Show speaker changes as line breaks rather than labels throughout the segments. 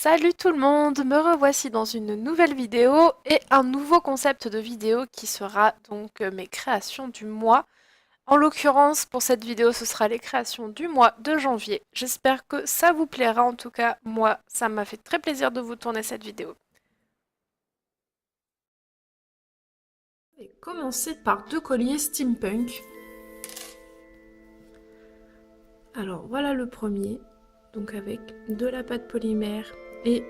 Salut tout le monde, me revoici dans une nouvelle vidéo et un nouveau concept de vidéo qui sera donc mes créations du mois. En l'occurrence, pour cette vidéo, ce sera les créations du mois de janvier. J'espère que ça vous plaira, en tout cas, moi, ça m'a fait très plaisir de vous tourner cette vidéo. Je vais commencer par deux colliers steampunk. Alors voilà le premier, donc avec de la pâte polymère et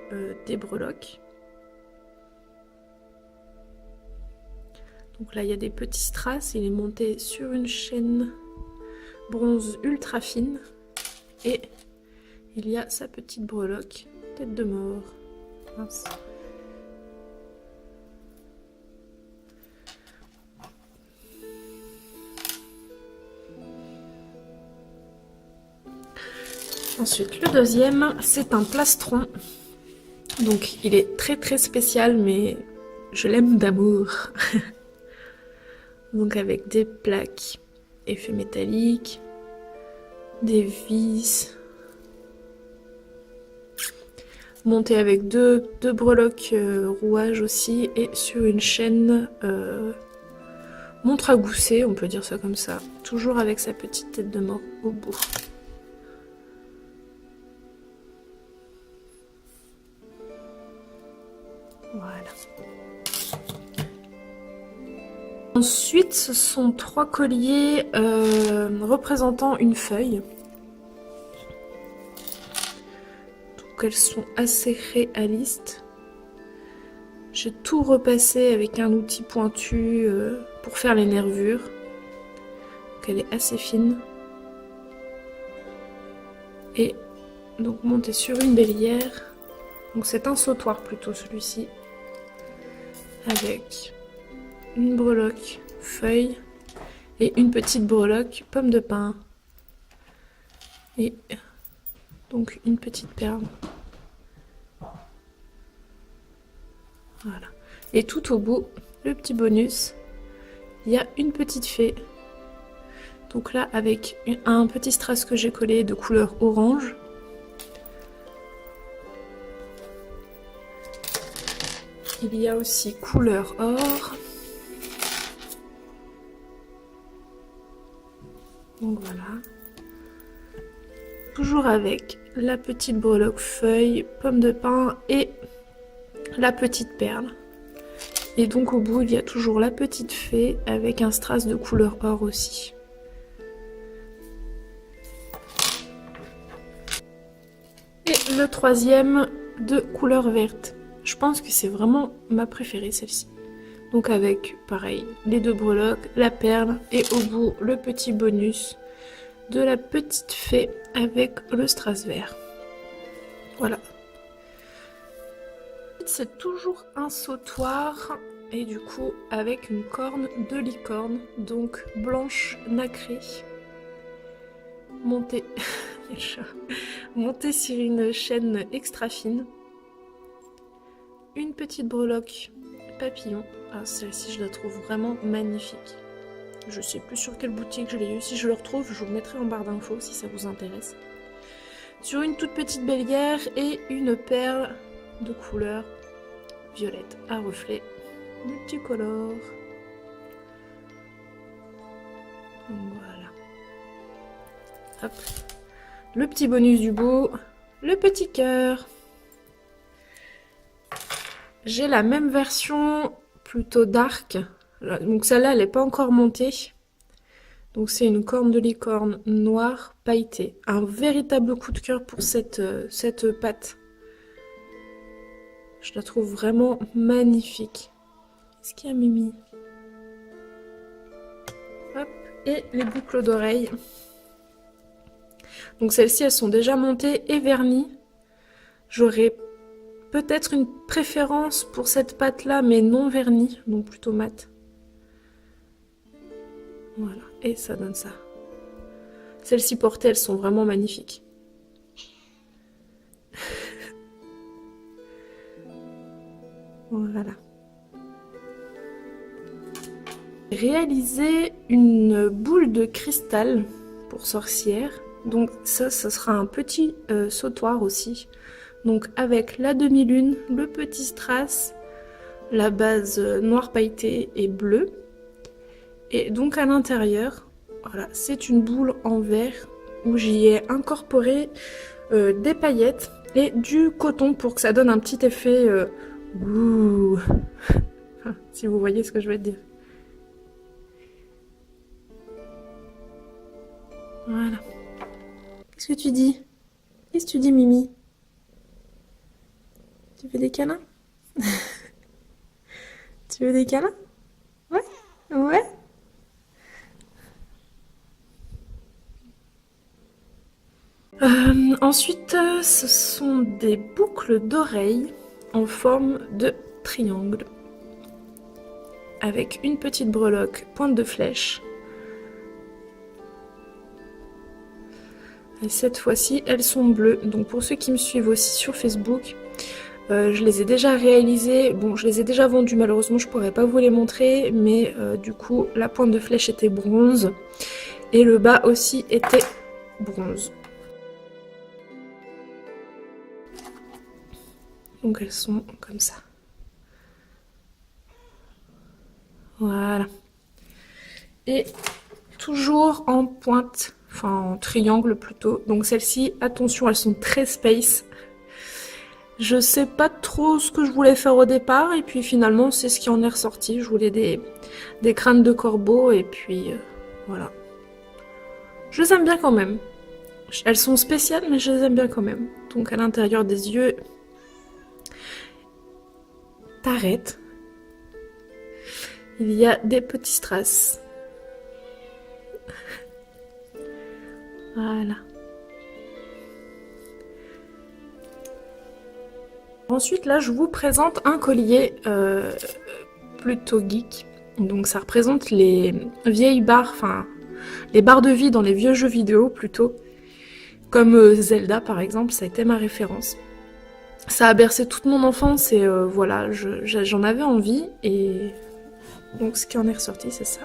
des breloques. Donc là, il y a des petits strass, il est monté sur une chaîne bronze ultra fine. Et il y a sa petite breloque, tête de mort. Mince. Ensuite, le deuxième, c'est un plastron. Donc, il est très très spécial, mais je l'aime d'amour. Donc, avec des plaques, effets métalliques, des vis, monté avec deux breloques rouages aussi, et sur une chaîne montre à gousset, on peut dire ça comme ça. Toujours avec sa petite tête de mort au bout. Voilà. Ensuite, ce sont trois colliers représentant une feuille. Donc elles sont assez réalistes. J'ai tout repassé avec un outil pointu pour faire les nervures. Donc elle est assez fine. Et donc montée sur une bélière. Donc c'est un sautoir plutôt celui-ci. Avec une breloque feuille et une petite breloque pomme de pin. Et donc une petite perle. Voilà. Et tout au bout, le petit bonus, il y a une petite fée. Donc là, avec un petit strass que j'ai collé de couleur orange. Il y a aussi couleur or. Donc voilà. Toujours avec la petite breloque feuille, pomme de pin et la petite perle. Et donc au bout, il y a toujours la petite fée avec un strass de couleur or aussi. Et le troisième de couleur verte. Je pense que c'est vraiment ma préférée celle-ci. Donc avec, pareil, les deux breloques, la perle et au bout le petit bonus de la petite fée avec le strass vert. Voilà. C'est toujours un sautoir et du coup avec une corne de licorne, donc blanche nacrée, montée, montée sur une chaîne extra fine, une petite breloque papillon. Ah, celle-ci je la trouve vraiment magnifique. Je sais plus sur quelle boutique je l'ai eu. Si je le retrouve, je vous le mettrai en barre d'infos si ça vous intéresse. Sur une toute petite bélière et une perle de couleur violette à reflet multicolore. Donc voilà. Hop. Le petit bonus du bout, le petit cœur. J'ai la même version plutôt dark. Donc celle-là, elle n'est pas encore montée. Donc c'est une corne de licorne noire pailletée. Un véritable coup de cœur pour cette pâte. Je la trouve vraiment magnifique. Qu'est-ce qu'il y a, Mimi? Hop, et les boucles d'oreilles. Donc celles-ci, elles sont déjà montées et vernies. J'aurais peut-être une préférence pour cette pâte-là, mais non vernie, donc plutôt mat. Voilà, et ça donne ça. Celles-ci portées, elles sont vraiment magnifiques. Voilà. Réaliser une boule de cristal pour sorcière. Donc ça sera un petit sautoir aussi. Donc avec la demi-lune, le petit strass, la base noire pailletée et bleue. Et donc à l'intérieur, voilà, c'est une boule en verre où j'y ai incorporé des paillettes et du coton pour que ça donne un petit effet ouh. Si vous voyez ce que je veux dire. Voilà. Qu'est-ce que tu dis? Qu'est-ce que tu dis, Mimi? Tu fais des câlins? Tu veux des câlins? Ouais? Ouais? Ensuite, ce sont des boucles d'oreilles en forme de triangle. Avec une petite breloque pointe de flèche. Et cette fois-ci, elles sont bleues. Donc pour ceux qui me suivent aussi sur Facebook, je les ai déjà réalisées. Bon, je les ai déjà vendues, malheureusement, je pourrais pas vous les montrer. Mais du coup, la pointe de flèche était bronze. Et le bas aussi était bronze. Donc elles sont comme ça. Voilà. Et toujours en pointe, enfin en triangle plutôt. Donc celles-ci, attention, elles sont très space. Je sais pas trop ce que je voulais faire au départ et puis finalement c'est ce qui en est ressorti. Je voulais des crânes de corbeau et puis voilà. Je les aime bien quand même. Elles sont spéciales mais je les aime bien quand même. Donc à l'intérieur des yeux, t'arrêtes. Il y a des petits strass. Voilà. Ensuite, là, je vous présente un collier plutôt geek. Donc, ça représente les vieilles barres, enfin, les barres de vie dans les vieux jeux vidéo plutôt. Comme Zelda, par exemple, ça a été ma référence. Ça a bercé toute mon enfance et voilà, j'en avais envie. Et donc, ce qui en est ressorti, c'est ça.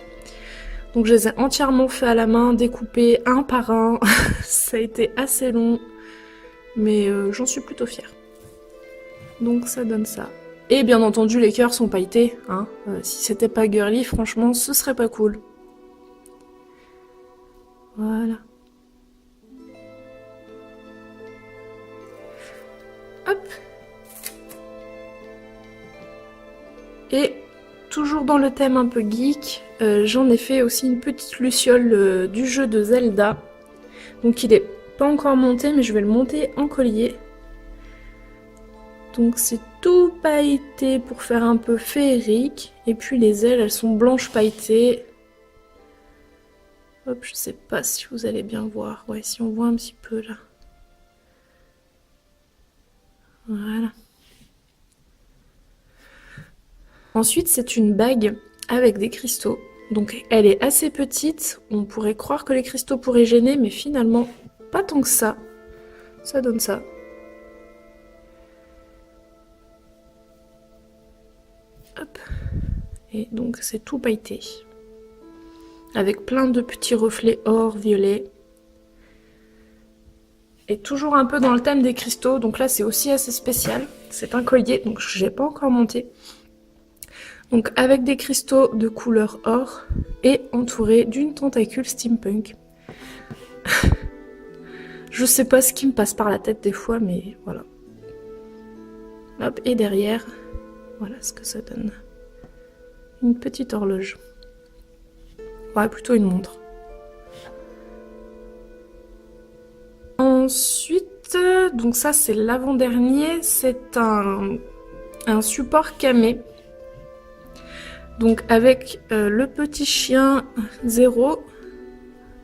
Donc, je les ai entièrement fait à la main, découpés un par un. Ça a été assez long, mais j'en suis plutôt fière. Donc ça donne ça. Et bien entendu, les cœurs sont pailletés. Hein. Si c'était pas girly, franchement, ce serait pas cool. Voilà. Hop. Et toujours dans le thème un peu geek, j'en ai fait aussi une petite luciole du jeu de Zelda. Donc il est pas encore monté, mais je vais le monter en collier. Donc c'est tout pailleté pour faire un peu féerique. Et puis les ailes, elles sont blanches pailletées. Hop, je sais pas si vous allez bien voir. Ouais, si on voit un petit peu là. Voilà. Ensuite, c'est une bague avec des cristaux. Donc elle est assez petite. On pourrait croire que les cristaux pourraient gêner, mais finalement, pas tant que ça. Ça donne ça. Hop. Et donc c'est tout pailleté. Avec plein de petits reflets or, violet. Et toujours un peu dans le thème des cristaux. Donc là c'est aussi assez spécial. C'est un collier, donc je n'ai pas encore monté. Donc avec des cristaux de couleur or et entouré d'une tentacule steampunk. Je sais pas ce qui me passe par la tête des fois, mais voilà. Hop, et derrière, voilà ce que ça donne. Une petite horloge. Ouais, plutôt une montre. Ensuite, donc ça c'est l'avant-dernier, c'est un support camé. Donc avec le petit chien Zéro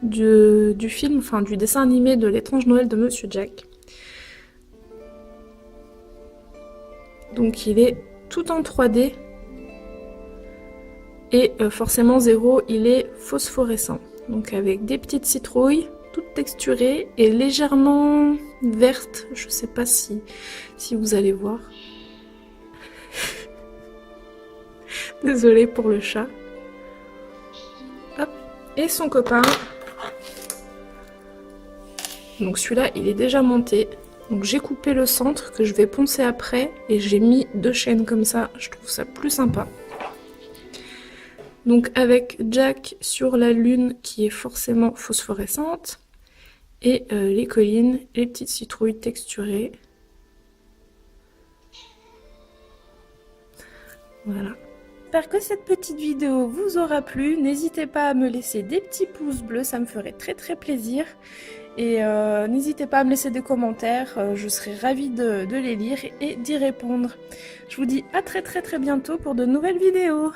du film, enfin du dessin animé de l'étrange Noël de Monsieur Jack. Donc il est tout en 3D. Et forcément Zéro, il est phosphorescent. Donc avec des petites citrouilles, toutes texturées et légèrement vertes. Je sais pas si vous allez voir. Désolée pour le chat. Hop. Et son copain. Donc celui-là, il est déjà monté. Donc j'ai coupé le centre que je vais poncer après et j'ai mis 2 chaînes comme ça, je trouve ça plus sympa. Donc avec Jack sur la lune qui est forcément phosphorescente et les collines, les petites citrouilles texturées. Voilà. J'espère que cette petite vidéo vous aura plu. N'hésitez pas à me laisser des petits pouces bleus, ça me ferait très plaisir. Et n'hésitez pas à me laisser des commentaires, je serai ravie de les lire et d'y répondre. Je vous dis à très bientôt pour de nouvelles vidéos.